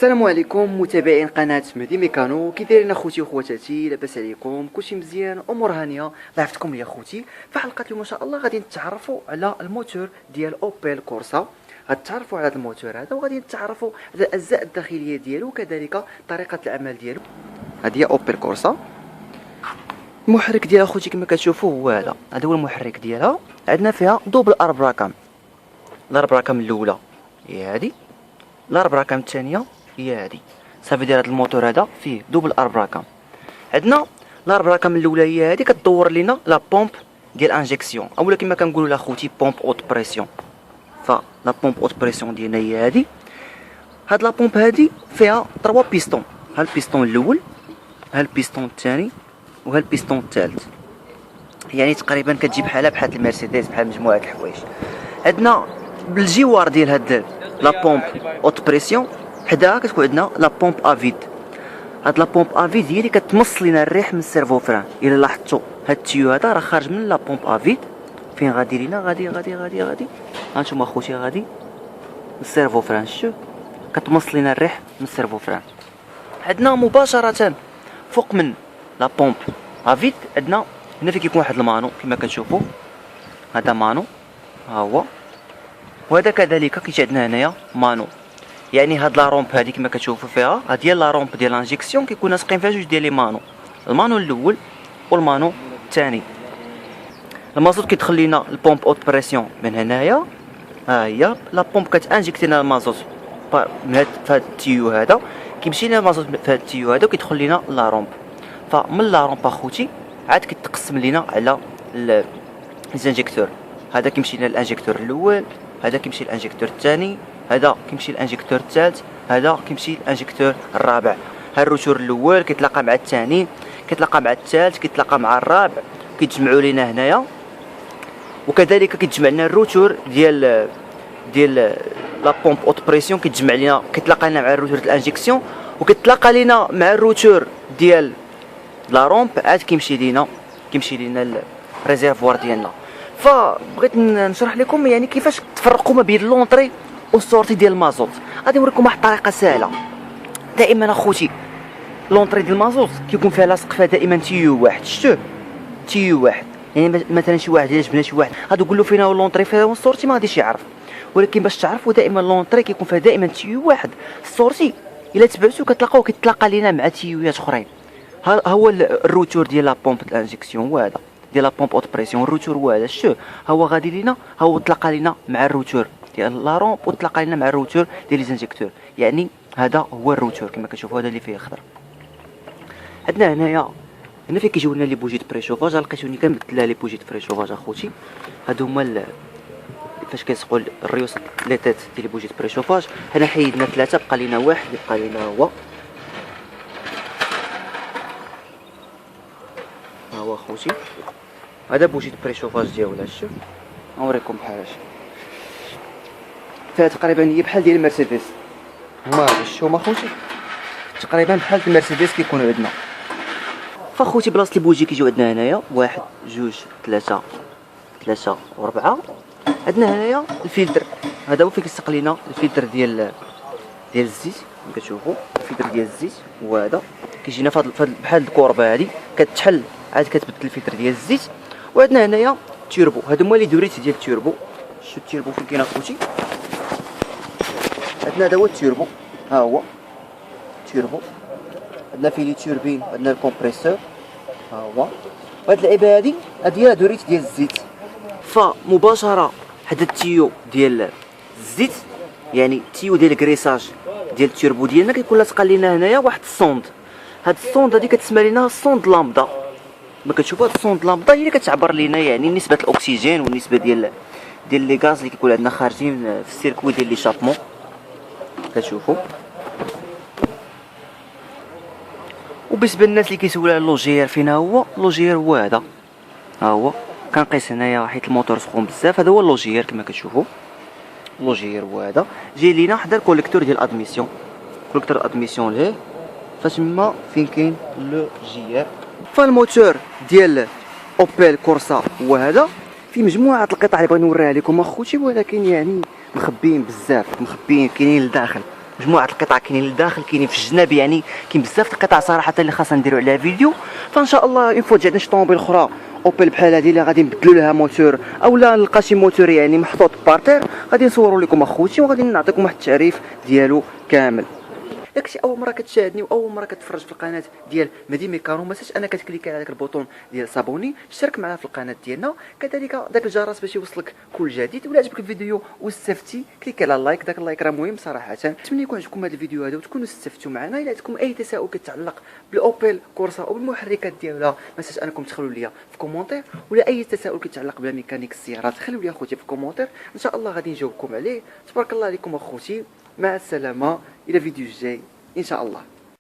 السلام عليكم متابعين قناه مهدي ميكانو. كي دايرين اخوتي وخواتاتي؟ لاباس عليكم؟ كلشي مزيان؟ امور هانيه؟ ضعفتكم لي اخوتي. في حلقه اليوم ان شاء الله غادي نتعرفوا على الموتور ديال اوبيل كورسا. غتعرفوا على هذا الموتور هذا وغادي نتعرفوا على الاجزاء الداخليه ديالو وكذلك طريقه العمل ديالو. هذه هي اوبيل كورسا. المحرك ديالها اخوتي كما كتشوفوا هو هذا هو المحرك ديالها. عندنا فيها دوبل اربراكام. الاربراكام الاولى هي هذه، الاربراكام الثانيه هي هذه. صافي داير هذا الموتور هذا فيه دوبل اربراكام. عندنا الاربراكام الاولى هي هذه كدور لينا لا بومب ديال انجيكسيون، اولا كما كنقولوا لا خوتي بومب اوت بريسيون. فلا بومب اوت بريسيون ديالنا هي هذه. هاد لا بومب هذه فيها 3 بيستون، ها البيستون الاول، ها البيستون الثاني، وها البيستون الثالث. يعني تقريبا كتجي بحال المرسيدس، بحال مجموعه الحوايج. عندنا بالجوار ديال هاد لا بومب اوت بريسيون حداها كتكون عندنا لا بومب افيد. هاد لا بومب افيد هي اللي كتمص لينا الريح من السيرفو فران. الا لاحظتوا هاد التيو هذا راه خارج من لا بومب افيد. فين غادي لينا؟ غادي هانتوما اخوتي، غادي السيرفو فران. شوف كتمص لينا الريح من السيرفو فران. عندنا مباشره فوق من لا بومب افيد عندنا هنا فين كيكون واحد المانو كما كتشوفوا. هذا مانو ها هو، وهذا كذلك كيجي عندنا هنايا مانو. يعني هاد لا رومب هادي كما كتشوفوا فيها، هادي هي لا رومب ديال لانجيكسيون. كيكون لاصقين فيها جوج ديال لي مانو، المانو الاول والمانو الثاني. المازوت كيدخل لينا البومب اوت بريسيون من هنايا. ها هي لا بومب كتانجيكتي لنا المازوت من هاد فهاد التيو هذا، كيمشي لنا المازوت في هاد التيو هذا وكيدخل لينا لا رومب. فمن لا رومب اخوتي عاد كيتقسم لينا على الانجيكتور. هذا كيمشي لنا الانجيكتور الاول، هذا كيمشي الانجيكتور الثاني، هذا كيمشي الانجيكتور الثالث، هذا كيمشي الانجيكتور الرابع. ها الروتور الاول كيتلاقى مع الثاني، كيتلاقى مع الثالث، كيتلاقى مع الرابع، كيتجمعوا لينا هنايا. وكذلك كيتجمع لنا الروتور ديال لا بومب اوت بريسيون، كيتجمع لينا كيتلاقى لنا مع الروتور ديال الانجيكسيون، وكيتلاقى لينا مع الروتور ديال لا رومب. عاد كيمشي لينا الريزيرفوار ديالنا. فبغيت نشرح لكم يعني كيفاش تفرقوا ما بين لونطري والسورتي ديال المازوت. غادي نوريكم واحد الطريقه سهله. دائما اخوتي لونطري ديال المازوت كيكون فيها لاصق فيها دائما تيو واحد. شتو تيو واحد، يعني مثلا شي واحد الا جبنا شي واحد غادي نقول له فين هو لونطري فين هو السورتي ما غاديش يعرف. ولكن باش تعرفوا دائما لونطري كيكون فيها دائما تيو واحد. السورتي الا تبعتو كتلاقى لينا مع تيويات اخرين. ها هو الروتور ديال لا بومب الانجيكسيون هو هذا ديال لا بومب اوت بريسيون. الروتور هو هذا. شتو هو غادي لينا، هو تلاقى لينا مع الروتور ديال لا رومب وتلاقى لينا مع الروتور ديال لي زانجيكتور. يعني هذا هو الروتور كما كتشوفوا، هذا اللي فيه اخضر. عندنا هنا فين كيجيو لنا لي بوجي دو بريشوفاج. لقيتوني كنبدل لها لي بوجي دو بريشوفاج اخوتي. هادو هما فاش كيلصقوا الريوس لي تيت ديال لي بوجي دو بريشوفاج. هنا حيدنا 3، بقى لينا واحد اللي بقى لينا هو ها هو اخوتي. هذا بوجي دو بريشوفاج ديالها. شوف نوريكم بحال هكا. فيها تقريبا هي بحال ديال المرسيدس. هما هما اخوتي تقريبا بحال المرسيدس كيكونوا عندنا. فاخوتي بلاصه البوجي كيجيو عندنا هنايا 1 2 3 و4. عندنا هنايا الفلتر. هذا هو فين كيلصق لينا الفلتر ديال الزيت كما كتشوفوا. الفلتر ديال الزيت هو هذا كيجينا بحال الكوربه هذه كتحل عاد كتبدل الفلتر ديال الزيت. وعندنا هنايا تيربو. هادو هما لي دوريت ديال التيربو. شوف التيربو فين كاين اخوتي. عندنا هذا هو التيربو، ها هو التيربو. عندنا فيه لي توربين، عندنا الكومبريسور ها هو. وهاد اللعيبه هادي هي دوريت ديال الزيت. فمباشره حدا التيو ديال الزيت، يعني التيو ديال الكريساج ديال التيربو ديالنا كيكون لاصق لينا هنايا واحد السوند. هاد السوند هادي كتسمى لينا السوند لامدا. ما كتشوفوا هاد السوند لامدا هي اللي كتعبر لينا يعني نسبه الاكسجين والنسبه ديال لي غاز اللي كيكون عندنا خارجين في السيركوي ديال لي شابمون كتشوفوا. وبالنسبه للناس اللي كيسولوا على اللوجير فين هو، اللوجير هو هذا ها هو. كنقيس هنايا حيت الموتور سخون بزاف. هذا هو اللوجير كما كتشوفوا. اللوجير هو هذا جاي لينا حدا الكوليكتور ديال ادميسيون. كوليكتور ادميسيون ليه فتما فين كاين لو جير. فالموتور ديال اوبيل كورسا هو هذا. في مجموعه القطع اللي بغيت نوريها لكم اخوتي، ولكن يعني مخبيين بزاف، مخبيين كاينين لداخل. مجموعه القطع كاينين للداخل كاينين في الجناب، يعني كاين بزاف القطع صراحه اللي خاصنا نديرو عليها فيديو. فان شاء الله اون فوا جاتنا شي طوموبيل اخرى اوبل بحال هذه اللي غادي نبدلوا لها موتور اولا نلقى شي موتور يعني محطوط بارتير، غادي نصوروا لكم اخوتي وغادي نعطيكم واحد التعريف ديالو كامل. داك الشيء اول مره كتشاهدني واول مره كتفرج في القناه ديال مهدي ميكانو، ما تنساش انك تكليكي على داك البوطون ديال صابوني، اشترك معنا في القناه ديالنا، كذلك داك الجرس باش يوصلك كل جديد. ولا عجبك الفيديو واستفدتي كليك على اللايك، داك اللايك راه مهم صراحه. نتمنى يكون عجبكم هذا الفيديو هذا وتكونوا استفدتوا معنا. الا عندكم اي تساؤل كيتعلق بالاوبل كورسا او بالمحركات ديالها، ما تنساش انكم تخلوا لي في كومونتير، ولا اي تساؤل كيتعلق بميكانيك السيارات خلوا لي اخوتي في الكومونتير، ان شاء الله غادي نجاوبكم عليه. تبارك الله عليكم اخوتي، مع السلامه الى فيديو جاي ان شاء الله.